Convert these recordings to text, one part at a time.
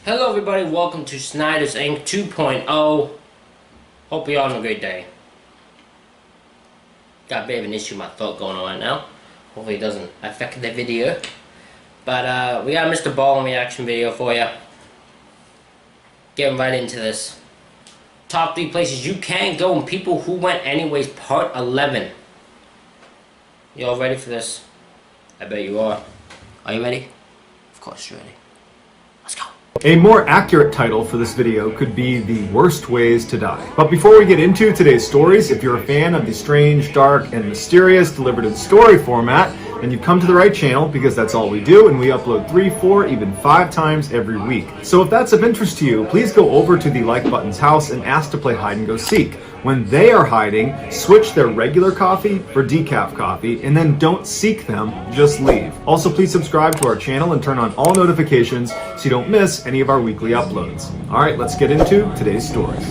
Hello everybody, welcome to Snyder's Inc. 2.0. Hope you're all having a great day. Got a bit of an issue with my throat going on right now. Hopefully it doesn't affect the video. But we got a Mr. Ballen reaction video for you. Getting right into this. Top 3 places you can't go and people who went anyways, part 11. You all ready for this? I bet you are. Are you ready? Of course you're ready. Let's go. A more accurate title for this video could be The Worst Ways to Die. But before we get into today's stories, if you're a fan of the strange, dark, and mysterious delivered in story format, then you've come to the right channel because that's all we do, and we upload 3, 4, even 5 times every week. So if that's of interest to you, please go over to the like button's house and ask to play hide and go seek. When they are hiding, switch their regular coffee for decaf coffee, and then don't seek them, just leave. Also, please subscribe to our channel and turn on all notifications so you don't miss any of our weekly uploads. Alright, let's get into today's stories.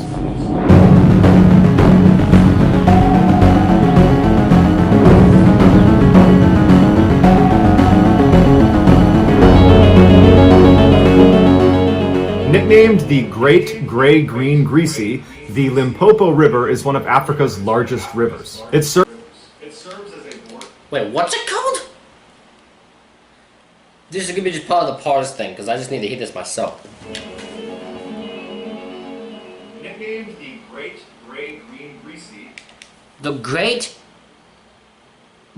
Nicknamed the Great Grey Green Greasy, the Limpopo River is one of Africa's largest rivers. It serves as a border. Wait, what's it called? This is gonna be just part of the pause thing, because I just need to hear this myself. Nicknamed the Great Grey Green Greasy. The Great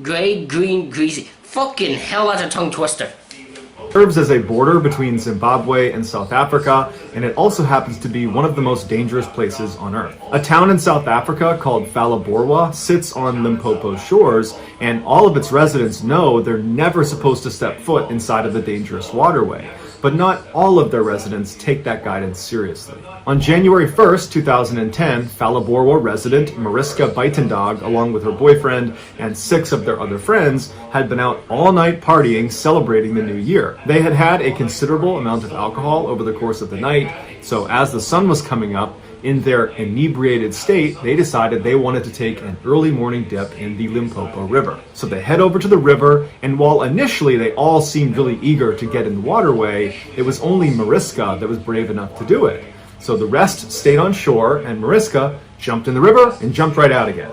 Grey Green Greasy. Fucking hell, that's a tongue twister. Serves as a border between Zimbabwe and South Africa, and it also happens to be one of the most dangerous places on Earth. A town in South Africa called Phalaborwa sits on Limpopo's shores, and all of its residents know they're never supposed to step foot inside of the dangerous waterway. But not all of their residents take that guidance seriously. On January 1st, 2010, Phalaborwa resident Mariska Buitendog, along with her boyfriend and 6 of their other friends, had been out all night partying, celebrating the new year. They had had a considerable amount of alcohol over the course of the night, so as the sun was coming up, in their inebriated state, they decided they wanted to take an early morning dip in the Limpopo River. So they head over to the river, and while initially they all seemed really eager to get in the waterway, it was only Mariska that was brave enough to do it. So the rest stayed on shore, and Mariska jumped in the river and jumped right out again.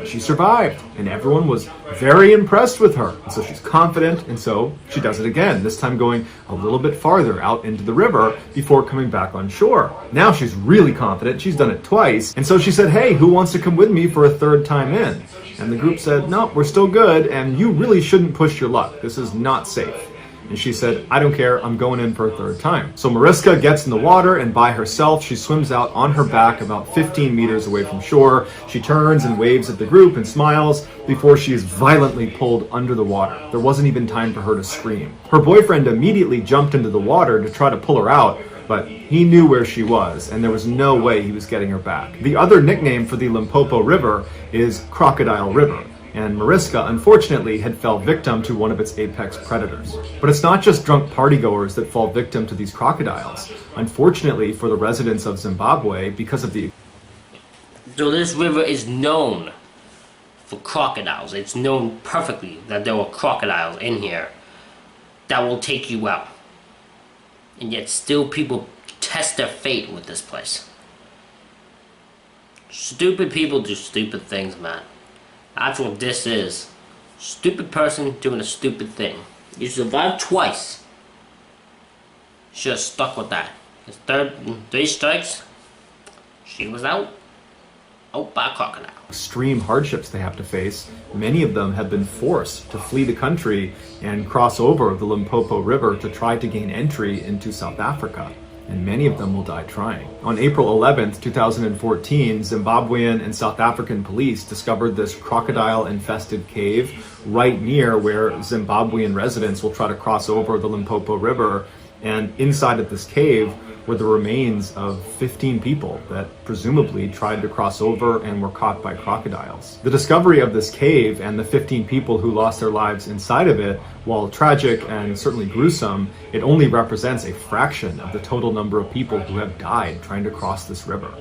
She survived, and everyone was very impressed with her. And so she's confident, and so she does it again, this time going a little bit farther out into the river before coming back on shore. Now she's really confident, she's done it twice, and so she said, "Hey, who wants to come with me for a 3rd time in?" And the group said, "No, we're still good, and you really shouldn't push your luck. This is not safe." And she said, "I don't care, I'm going in for a 3rd time." So Mariska gets in the water, and by herself, she swims out on her back about 15 meters away from shore. She turns and waves at the group and smiles before she is violently pulled under the water. There wasn't even time for her to scream. Her boyfriend immediately jumped into the water to try to pull her out, but he knew where she was, and there was no way he was getting her back. The other nickname for the Limpopo River is Crocodile River, and Mariska, unfortunately, had fell victim to one of its apex predators. But it's not just drunk partygoers that fall victim to these crocodiles. Unfortunately for the residents of Zimbabwe, because of the... So this river is known for crocodiles. It's known perfectly that there were crocodiles in here that will take you out. And yet still people test their fate with this place. Stupid people do stupid things, man. That's what this is. Stupid person doing a stupid thing. You survived twice. Should have stuck with that. His 3 strikes, she was out by a crocodile. Extreme hardships they have to face. Many of them have been forced to flee the country and cross over the Limpopo River to try to gain entry into South Africa. And many of them will die trying. On April 11th, 2014, Zimbabwean and South African police discovered this crocodile-infested cave right near where Zimbabwean residents will try to cross over the Limpopo River, and inside of this cave were the remains of 15 people that presumably tried to cross over and were caught by crocodiles. The discovery of this cave and the 15 people who lost their lives inside of it, while tragic and certainly gruesome, it only represents a fraction of the total number of people who have died trying to cross this river.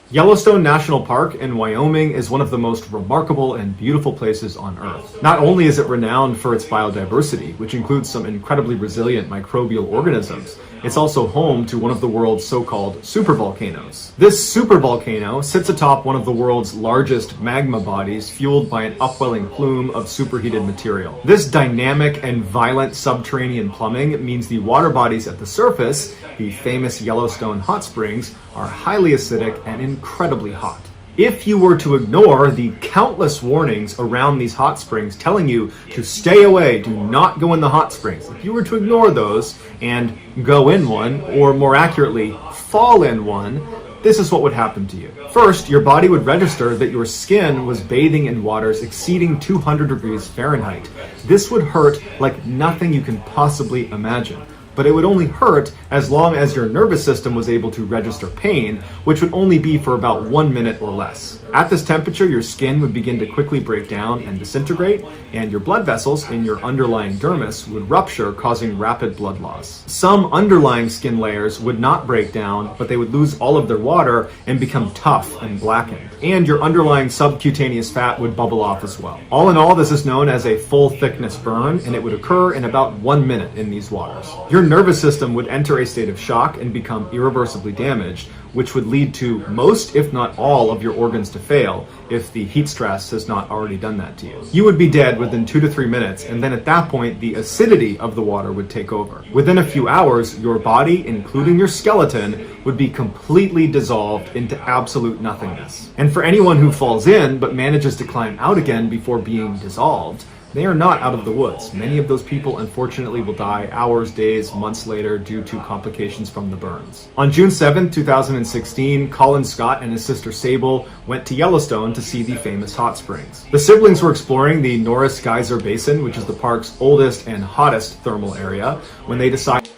Yellowstone National Park in Wyoming is one of the most remarkable and beautiful places on Earth. Not only is it renowned for its biodiversity, which includes some incredibly resilient microbial organisms, it's also home to one of the world's so-called supervolcanoes. This supervolcano sits atop one of the world's largest magma bodies fueled by an upwelling plume of superheated material. This dynamic and violent subterranean plumbing means the water bodies at the surface, the famous Yellowstone hot springs, are highly acidic and incredibly hot. If you were to ignore the countless warnings around these hot springs telling you to stay away, do not go in the hot springs, if you were to ignore those and go in one, or more accurately, fall in one, this is what would happen to you. First, your body would register that your skin was bathing in waters exceeding 200 degrees Fahrenheit. This would hurt like nothing you can possibly imagine. But it would only hurt as long as your nervous system was able to register pain, which would only be for about 1 minute or less. At this temperature, your skin would begin to quickly break down and disintegrate, and your blood vessels in your underlying dermis would rupture, causing rapid blood loss. Some underlying skin layers would not break down, but they would lose all of their water and become tough and blackened. And your underlying subcutaneous fat would bubble off as well. All in all, this is known as a full thickness burn, and it would occur in about 1 minute in these waters. Your nervous system would enter a state of shock and become irreversibly damaged, which would lead to most, if not all, of your organs to fail if the heat stress has not already done that to you. You would be dead within 2 to 3 minutes, and then at that point, the acidity of the water would take over. Within a few hours, your body, including your skeleton, would be completely dissolved into absolute nothingness. And for anyone who falls in but manages to climb out again before being dissolved, they are not out of the woods. Many of those people, unfortunately, will die hours, days, months later due to complications from the burns. On June 7, 2016, Colin Scott and his sister Sable went to Yellowstone to see the famous hot springs. The siblings were exploring the Norris Geyser Basin, which is the park's oldest and hottest thermal area, when they decided...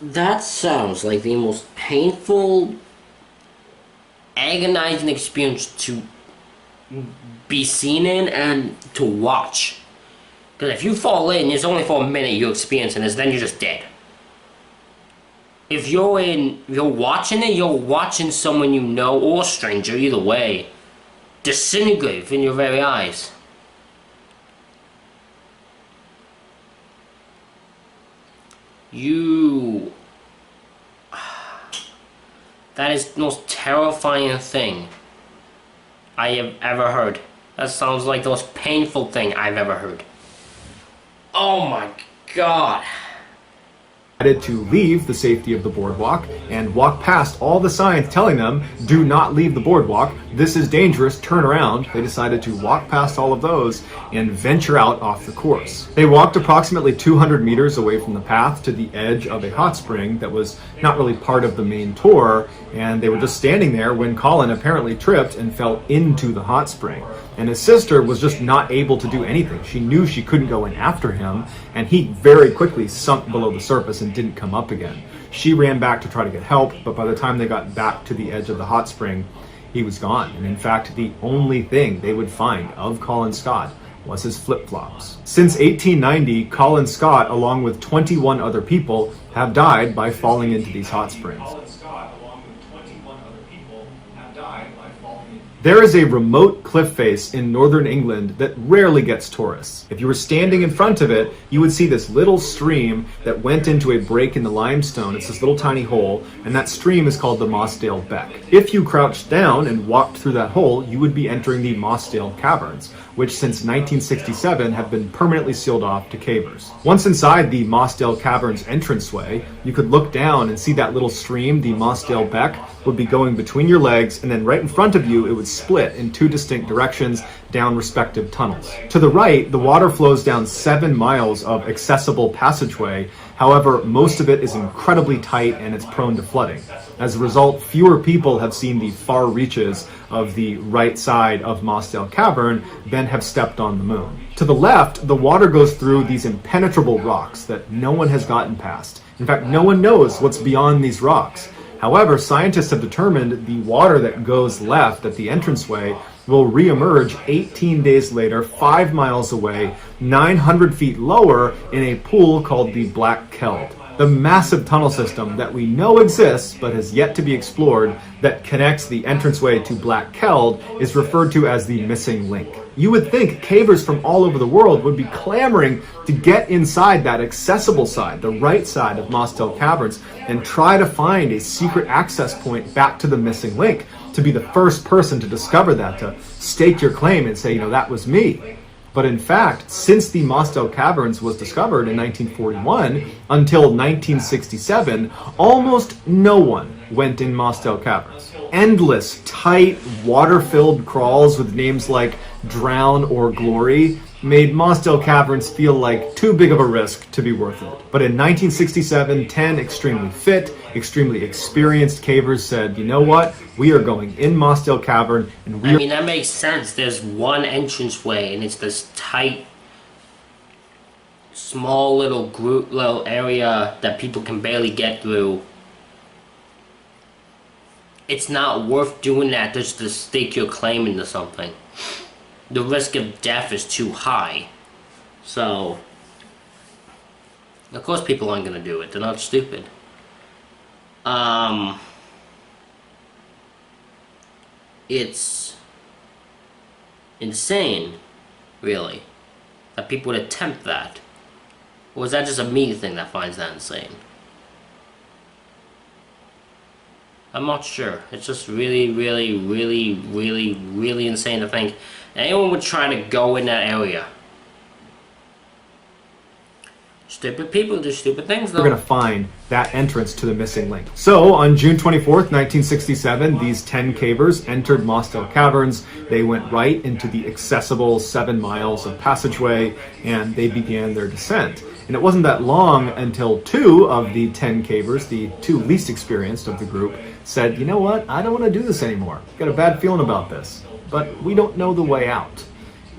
That sounds like the most painful, agonizing experience to be seen in and to watch. Because if you fall in, it's only for a minute you're experiencing this, then you're just dead. If you're watching it, you're watching someone you know, or a stranger, either way, disintegrate in your very eyes. That is the most terrifying thing I have ever heard. That sounds like the most painful thing I've ever heard. Oh my god. To leave the safety of the boardwalk and walk past all the signs telling them, do not leave the boardwalk, this is dangerous, turn around. They decided to walk past all of those and venture out off the course. They walked approximately 200 meters away from the path to the edge of a hot spring that was not really part of the main tour, and they were just standing there when Colin apparently tripped and fell into the hot spring. And his sister was just not able to do anything. She knew she couldn't go in after him, and he very quickly sunk below the surface and didn't come up again. She ran back to try to get help, but by the time they got back to the edge of the hot spring, he was gone. And in fact, the only thing they would find of Colin Scott was his flip-flops. Since 1890, Colin Scott, along with 21 other people, have died by falling into these hot springs. There is a remote cliff face in northern England that rarely gets tourists. If you were standing in front of it, you would see this little stream that went into a break in the limestone. It's this little tiny hole, and that stream is called the Mossdale Beck. If you crouched down and walked through that hole, you would be entering the Mossdale Caverns, which since 1967 have been permanently sealed off to cavers. Once inside the Mossdale Caverns entranceway, you could look down and see that little stream, the Mossdale Beck, would be going between your legs, and then right in front of you, it would split in 2 distinct directions down respective tunnels. To the right, the water flows down 7 miles of accessible passageway. However, most of it is incredibly tight and it's prone to flooding. As a result, fewer people have seen the far reaches of the right side of Mossdale Cavern than have stepped on the moon. To the left, the water goes through these impenetrable rocks that no one has gotten past. In fact, no one knows what's beyond these rocks. However, scientists have determined the water that goes left at the entranceway will re-emerge 18 days later, 5 miles away, 900 feet lower, in a pool called the Black Keld. The massive tunnel system that we know exists but has yet to be explored that connects the entranceway to Black Keld is referred to as the missing link. You would think cavers from all over the world would be clamoring to get inside that accessible side, the right side of Mossdale Caverns, and try to find a secret access point back to the missing link, to be the first person to discover that, to stake your claim and say, that was me. But in fact, since the Mossdale Caverns was discovered in 1941 until 1967, almost no one went in Mossdale Caverns. Endless, tight, water-filled crawls with names like Drown or Glory made Mossdale Caverns feel like too big of a risk to be worth it. But in 1967, 10 extremely fit, extremely experienced cavers said, you know what? We are going in Mossdale Cavern, and that makes sense. There's one entranceway, and it's this tight, small little area that people can barely get through. It's not worth doing that just to stake your claim into something. The risk of death is too high. So, of course people aren't going to do it. They're not stupid. It's insane, really, that people would attempt that. Or is that just a me thing that finds that insane? I'm not sure. It's just really, really, really, really, really insane to think anyone would try to go in that area. Stupid people do stupid things, though. We're going to find that entrance to the missing link. So, on June 24th, 1967, these 10 cavers entered Mossdale Caverns. They went right into the accessible 7 miles of passageway, and they began their descent. And it wasn't that long until 2 of the 10 cavers, the 2 least experienced of the group, said, you know what, I don't want to do this anymore. I've got a bad feeling about this, but we don't know the way out.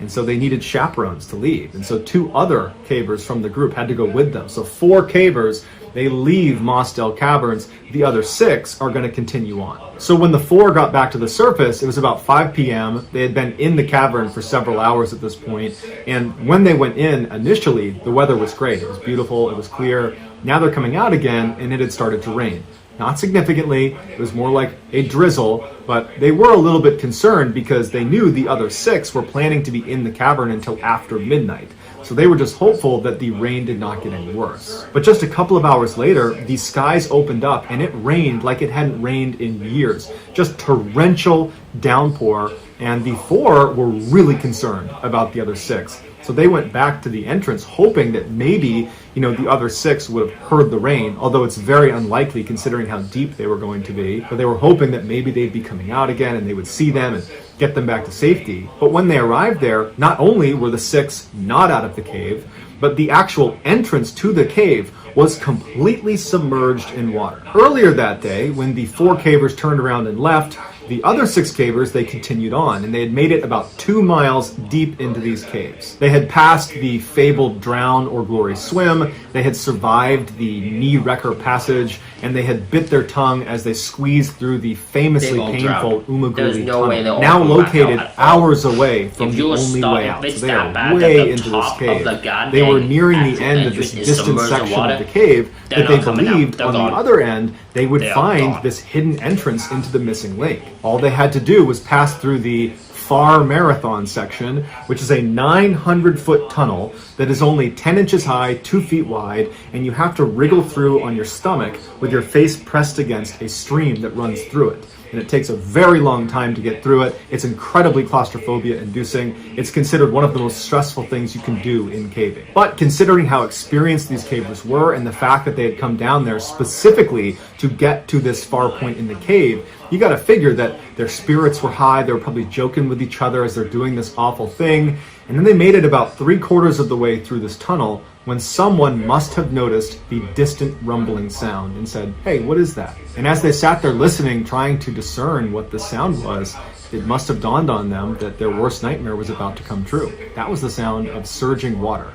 And so they needed chaperones to leave. And so 2 other cavers from the group had to go with them. So 4 cavers, they leave Mossdale Caverns. The other 6 are going to continue on. So when the 4 got back to the surface, it was about 5 p.m. They had been in the cavern for several hours at this point. And when they went in, initially, the weather was great. It was beautiful. It was clear. Now they're coming out again, and it had started to rain. Not significantly, it was more like a drizzle, but they were a little bit concerned because they knew the other 6 were planning to be in the cavern until after midnight. So they were just hopeful that the rain did not get any worse. But just a couple of hours later, the skies opened up and it rained like it hadn't rained in years. Just torrential downpour, and the 4 were really concerned about the other 6. So they went back to the entrance hoping that maybe, the other 6 would have heard the rain, although it's very unlikely considering how deep they were going to be. But they were hoping that maybe they'd be coming out again and they would see them and get them back to safety. But when they arrived there, not only were the 6 not out of the cave, but the actual entrance to the cave was completely submerged in water. Earlier that day, when the 4 cavers turned around and left, the other 6 cavers, they continued on, and they had made it about 2 miles deep into these caves. They had passed the fabled Drown or Glory swim, they had survived the knee wrecker passage, and they had bit their tongue as they squeezed through the famously painful Umaguli tunnel, now located hours away from the only way out. So they are way into this cave. They were nearing the end of this distant section of the cave that they believed on the other end they would find this hidden entrance into the missing link. All they had to do was pass through the Far Marathon section, which is a 900-foot tunnel that is only 10 inches high, 2 feet wide, and you have to wriggle through on your stomach with your face pressed against a stream that runs through it. And it takes a very long time to get through it. It's incredibly claustrophobia-inducing. It's considered one of the most stressful things you can do in caving. But considering how experienced these cavers were and the fact that they had come down there specifically to get to this far point in the cave, you got to figure that their spirits were high. They were probably joking with each other as they're doing this awful thing. And then they made it about 3/4 of the way through this tunnel when someone must have noticed the distant rumbling sound and said, "Hey, what is that?" And as they sat there listening, trying to discern what the sound was, it must have dawned on them that their worst nightmare was about to come true. That was the sound of surging water.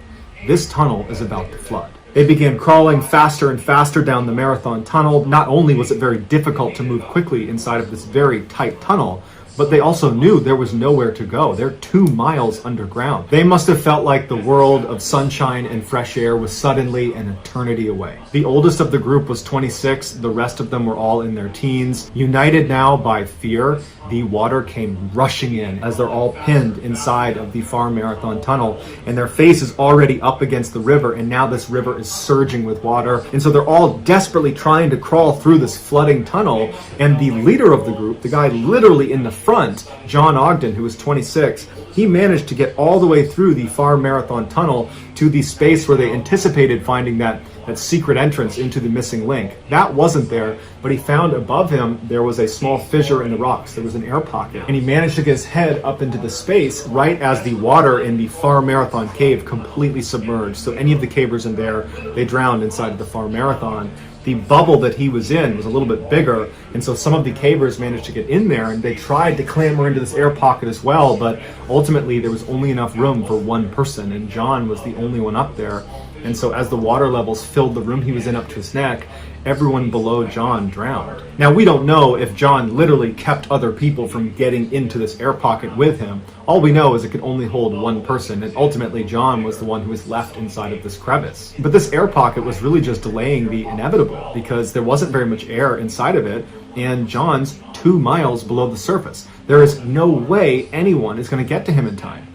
This tunnel is about to flood. They began crawling faster and faster down the marathon tunnel. Not only was it very difficult to move quickly inside of this very tight tunnel, but they also knew there was nowhere to go. They're 2 miles underground. They must have felt like the world of sunshine and fresh air was suddenly an eternity away. The oldest of the group was 26. The rest of them were all in their teens. United now by fear, the water came rushing in as they're all pinned inside of the Far Marathon Tunnel, and their face is already up against the river, and now this river is surging with water, and so they're all desperately trying to crawl through this flooding tunnel. And the leader of the group, the guy literally in the front, John Ogden, who was 26, he managed to get all the way through the Far Marathon Tunnel to the space where they anticipated finding that secret entrance into the missing link. That wasn't there, but he found above him there was a small fissure in the rocks. There was an air pocket, and he managed to get his head up into the space right as the water in the Far Marathon Cave completely submerged. So any of the cavers in there, they drowned inside of the Far Marathon. The bubble that he was in was a little bit bigger, and so some of the cavers managed to get in there, and they tried to clamber into this air pocket as well, but ultimately there was only enough room for one person, and John was the only one up there. And so as the water levels filled the room he was in up to his neck, everyone below John drowned. Now, we don't know if John literally kept other people from getting into this air pocket with him. All we know is it could only hold one person, and ultimately John was the one who was left inside of this crevice. But this air pocket was really just delaying the inevitable, because there wasn't very much air inside of it, and John's 2 miles below the surface. There is no way anyone is going to get to him in time.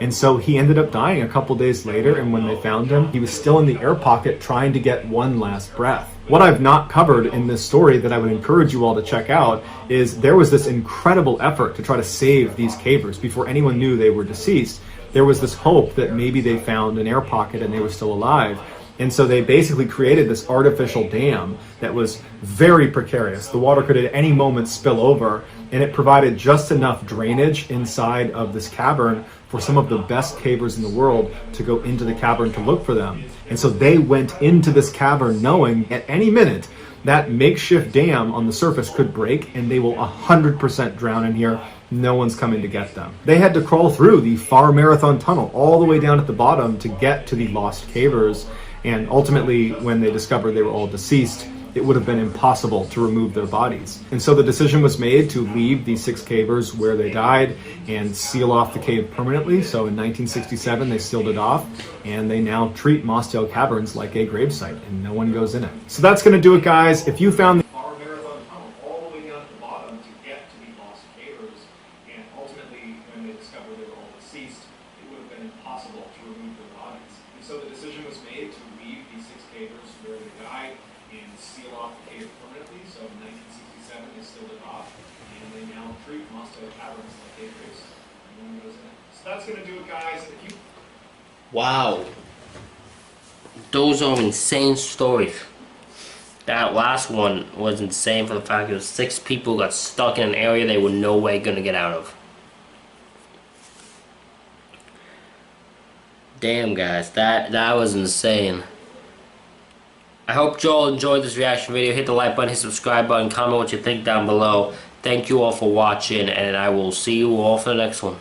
And so he ended up dying a couple days later, and when they found him, he was still in the air pocket trying to get one last breath. What I've not covered in this story that I would encourage you all to check out is there was this incredible effort to try to save these cavers before anyone knew they were deceased. There was this hope that maybe they found an air pocket and they were still alive. And so they basically created this artificial dam that was very precarious. The water could at any moment spill over, and it provided just enough drainage inside of this cavern for some of the best cavers in the world to go into the cavern to look for them. And so they went into this cavern knowing at any minute that makeshift dam on the surface could break, and they will 100% drown in here. No one's coming to get them. They had to crawl through the Far Marathon Tunnel all the way down at the bottom to get to the lost cavers. And ultimately, when they discovered they were all deceased, it would have been impossible to remove their bodies. And so the decision was made to leave the 6 cavers where they died and seal off the cave permanently. So in 1967, they sealed it off, and they now treat Mossdale Caverns like a gravesite, and no one goes in it. So that's going to do it, guys. If you found the Far Marathon Tunnel all the way down at the bottom to get to the lost cavers, and ultimately, when they discovered they were all deceased, it would have been impossible to remove their bodies. And so the decision was made to leave these 6 cavers where they died and seal off the cave permanently. So in 1967, they sealed it off, and they now treat Mossdale Caverns like a gravesite. No one goes in it. So that's going to do it, guys. If you Wow. Those are insane stories. That last one was insane for the fact that 6 people got stuck in an area they were no way going to get out of. Damn, guys, that was insane. I hope you all enjoyed this reaction video. Hit the like button, hit the subscribe button, comment what you think down below. Thank you all for watching, and I will see you all for the next one.